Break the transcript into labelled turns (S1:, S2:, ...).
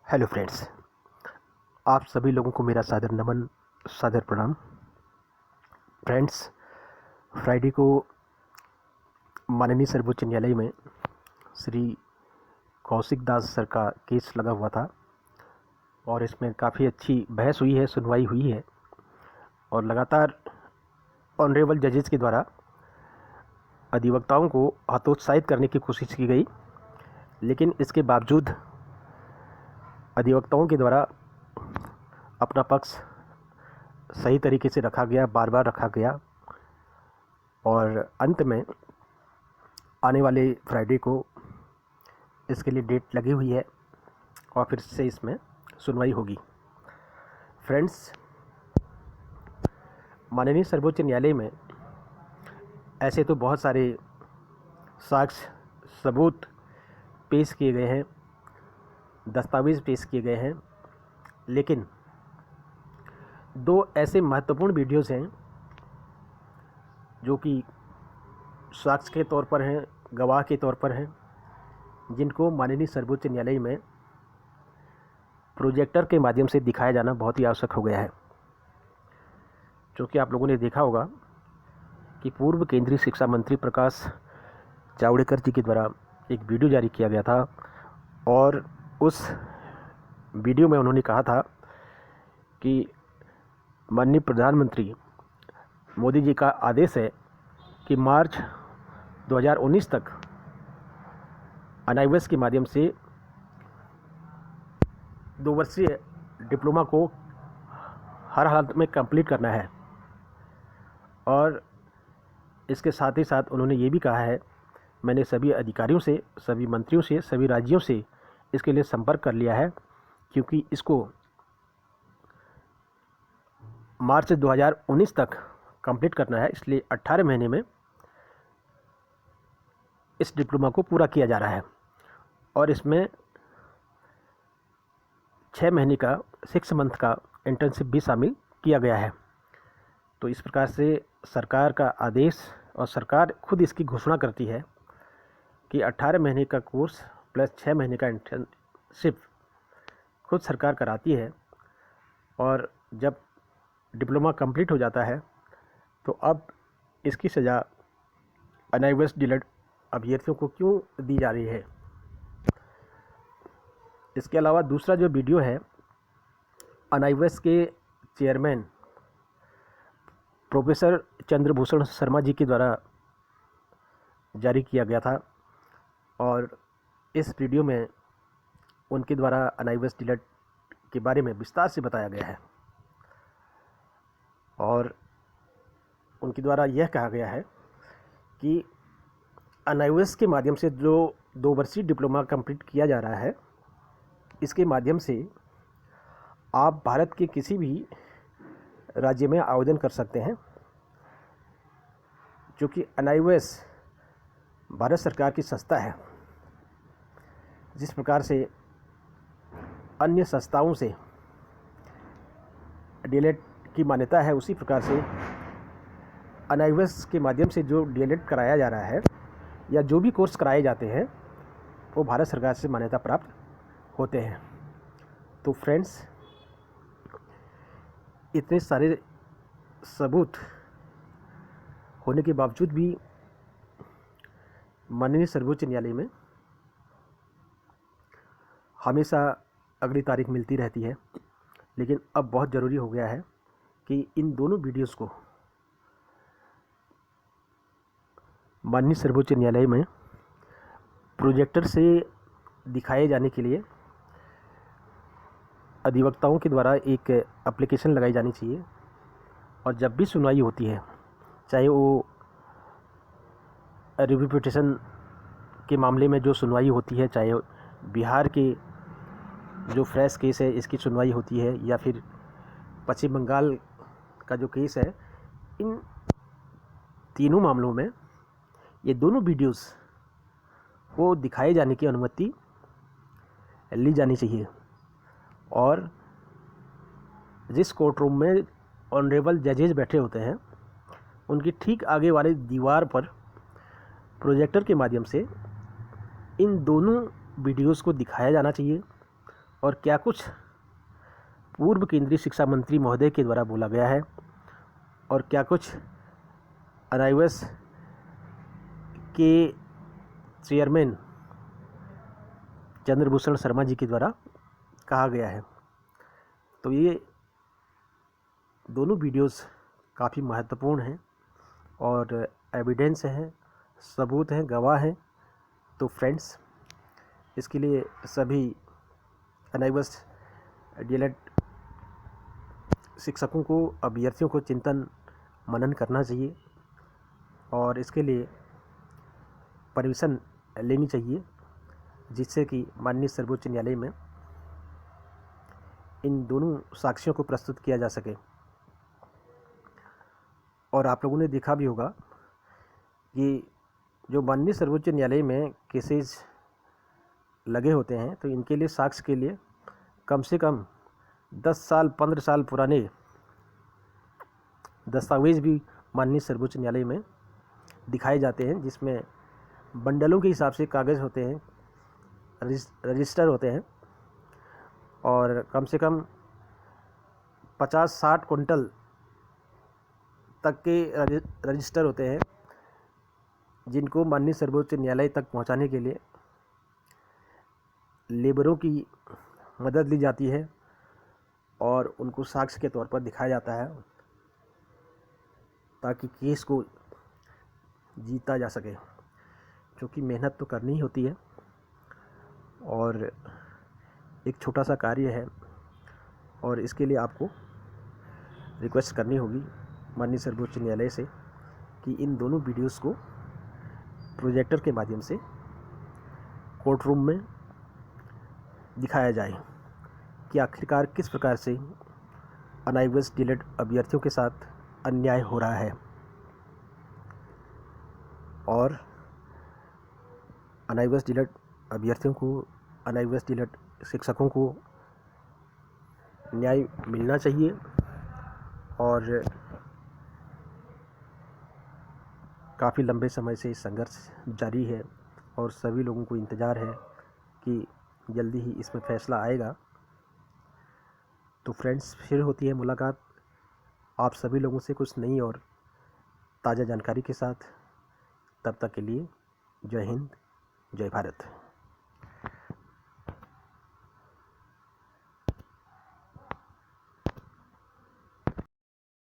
S1: Hello friends, आप सभी लोगों को मेरा सादर नमन, सादर प्रणाम। फ्रेंड्स, फ्राइडे को माननीय सर्वोच्च न्यायालय में श्री कौशिक दास सर का केस लगा हुआ था और इसमें काफ़ी अच्छी बहस हुई है, सुनवाई हुई है और लगातार ऑनरेबल जजेस के द्वारा अधिवक्ताओं को हतोत्साहित करने की कोशिश की गई, लेकिन इसके बावजूद अधिवक्ताओं के द्वारा अपना पक्ष सही तरीके से रखा गया, बार बार रखा गया और अंत में आने वाले फ्राइडे को इसके लिए डेट लगी हुई है और फिर से इसमें सुनवाई होगी। फ्रेंड्स, माननीय सर्वोच्च न्यायालय में ऐसे तो बहुत सारे साक्ष्य सबूत पेश किए गए हैं, दस्तावेज़ पेश किए गए हैं, लेकिन दो ऐसे महत्वपूर्ण वीडियोज़ हैं जो कि साक्ष्य के तौर पर हैं, गवाह के तौर पर हैं, जिनको माननीय सर्वोच्च न्यायालय में प्रोजेक्टर के माध्यम से दिखाया जाना बहुत ही आवश्यक हो गया है। क्योंकि आप लोगों ने देखा होगा कि पूर्व केंद्रीय शिक्षा मंत्री प्रकाश जावड़ेकर जी के द्वारा एक वीडियो जारी किया गया था और उस वीडियो में उन्होंने कहा था कि माननीय प्रधानमंत्री मोदी जी का आदेश है कि मार्च 2019 तक एनआईओएस के माध्यम से 2 वर्षीय डिप्लोमा को हर हालत में कंप्लीट करना है। और इसके साथ ही साथ उन्होंने ये भी कहा है, मैंने सभी अधिकारियों से, सभी मंत्रियों से, सभी राज्यों से इसके लिए संपर्क कर लिया है, क्योंकि इसको मार्च 2019 तक कंप्लीट करना है, इसलिए 18 महीने में इस डिप्लोमा को पूरा किया जा रहा है और इसमें 6 महीने का 6 मंथ का इंटर्नशिप भी शामिल किया गया है। तो इस प्रकार से सरकार का आदेश और सरकार खुद इसकी घोषणा करती है कि 18 महीने का कोर्स प्लस 6 महीने का इंटर्नशिप खुद सरकार कराती है। और जब डिप्लोमा कंप्लीट हो जाता है तो अब इसकी सज़ा एनआईओएस डीएलएड अभ्यर्थियों को क्यों दी जा रही है। इसके अलावा दूसरा जो वीडियो है एनआईओएस के चेयरमैन प्रोफेसर चंद्रभूषण शर्मा जी के द्वारा जारी किया गया था और इस वीडियो में उनके द्वारा एनआईओएस डीएलएड के बारे में विस्तार से बताया गया है और उनके द्वारा यह कहा गया है कि एनआईओएस के माध्यम से जो 2 वर्षीय डिप्लोमा कंप्लीट किया जा रहा है, इसके माध्यम से आप भारत के किसी भी राज्य में आवेदन कर सकते हैं, क्योंकि एनआईओएस भारत सरकार की संस्था है। जिस प्रकार से अन्य संस्थाओं से डीएलएड की मान्यता है, उसी प्रकार से एनआईओएस के माध्यम से जो डीएलएड कराया जा रहा है या जो भी कोर्स कराए जाते हैं वो भारत सरकार से मान्यता प्राप्त होते हैं। तो फ्रेंड्स, इतने सारे सबूत होने के बावजूद भी माननीय सर्वोच्च न्यायालय में हमेशा अगली तारीख मिलती रहती है, लेकिन अब बहुत ज़रूरी हो गया है कि इन दोनों वीडियोस को माननीय सर्वोच्च न्यायालय में प्रोजेक्टर से दिखाए जाने के लिए अधिवक्ताओं के द्वारा एक एप्लीकेशन लगाई जानी चाहिए। और जब भी सुनवाई होती है, चाहे वो रिव्यू पिटीशन के मामले में जो सुनवाई होती है, चाहे बिहार के जो फ्रेश केस है इसकी सुनवाई होती है, या फिर पश्चिम बंगाल का जो केस है, इन तीनों मामलों में ये दोनों वीडियोस को दिखाए जाने की अनुमति ली जानी चाहिए। और जिस कोर्ट रूम में ऑनरेबल जजेज बैठे होते हैं, उनकी ठीक आगे वाली दीवार पर प्रोजेक्टर के माध्यम से इन दोनों वीडियोस को दिखाया जाना चाहिए और क्या कुछ पूर्व केंद्रीय शिक्षा मंत्री महोदय के द्वारा बोला गया है और क्या कुछ NIOS के चेयरमैन चंद्रभूषण शर्मा जी के द्वारा कहा गया है। तो ये दोनों वीडियोस काफ़ी महत्वपूर्ण हैं और एविडेंस हैं, सबूत हैं, गवाह हैं। तो फ्रेंड्स, इसके लिए सभी NIOS DLED शिक्षकों को, अभ्यर्थियों को चिंतन मनन करना चाहिए और इसके लिए परमिशन लेनी चाहिए, जिससे कि माननीय सर्वोच्च न्यायालय में इन दोनों साक्ष्यों को प्रस्तुत किया जा सके। और आप लोगों ने देखा भी होगा कि जो माननीय सर्वोच्च न्यायालय में केसेस लगे होते हैं, तो इनके लिए साक्ष्य के लिए कम से कम 10 साल 15 साल पुराने दस्तावेज भी माननीय सर्वोच्च न्यायालय में दिखाए जाते हैं, जिसमें बंडलों के हिसाब से कागज़ होते हैं, रजिस्टर होते हैं और कम से कम 50-60 कुंटल तक के रजिस्टर होते हैं, जिनको माननीय सर्वोच्च न्यायालय तक पहुंचाने के लिए लेबरों की मदद ली जाती है और उनको साक्ष्य के तौर पर दिखाया जाता है, ताकि केस को जीता जा सके। क्योंकि मेहनत तो करनी ही होती है और एक छोटा सा कार्य है, और इसके लिए आपको रिक्वेस्ट करनी होगी माननीय सर्वोच्च न्यायालय से कि इन दोनों वीडियोस को प्रोजेक्टर के माध्यम से कोर्ट रूम में दिखाया जाए कि आखिरकार किस प्रकार से NIOS DLED अभ्यर्थियों के साथ अन्याय हो रहा है और NIOS DLED अभ्यर्थियों को, NIOS DLED शिक्षकों को न्याय मिलना चाहिए। और काफ़ी लंबे समय से संघर्ष जारी है और सभी लोगों को इंतज़ार है कि जल्दी ही इसमें फ़ैसला आएगा। तो फ्रेंड्स, फिर होती है मुलाकात आप सभी लोगों से कुछ नई और ताज़ा जानकारी के साथ। तब तक के लिए जय हिंद, जय भारत।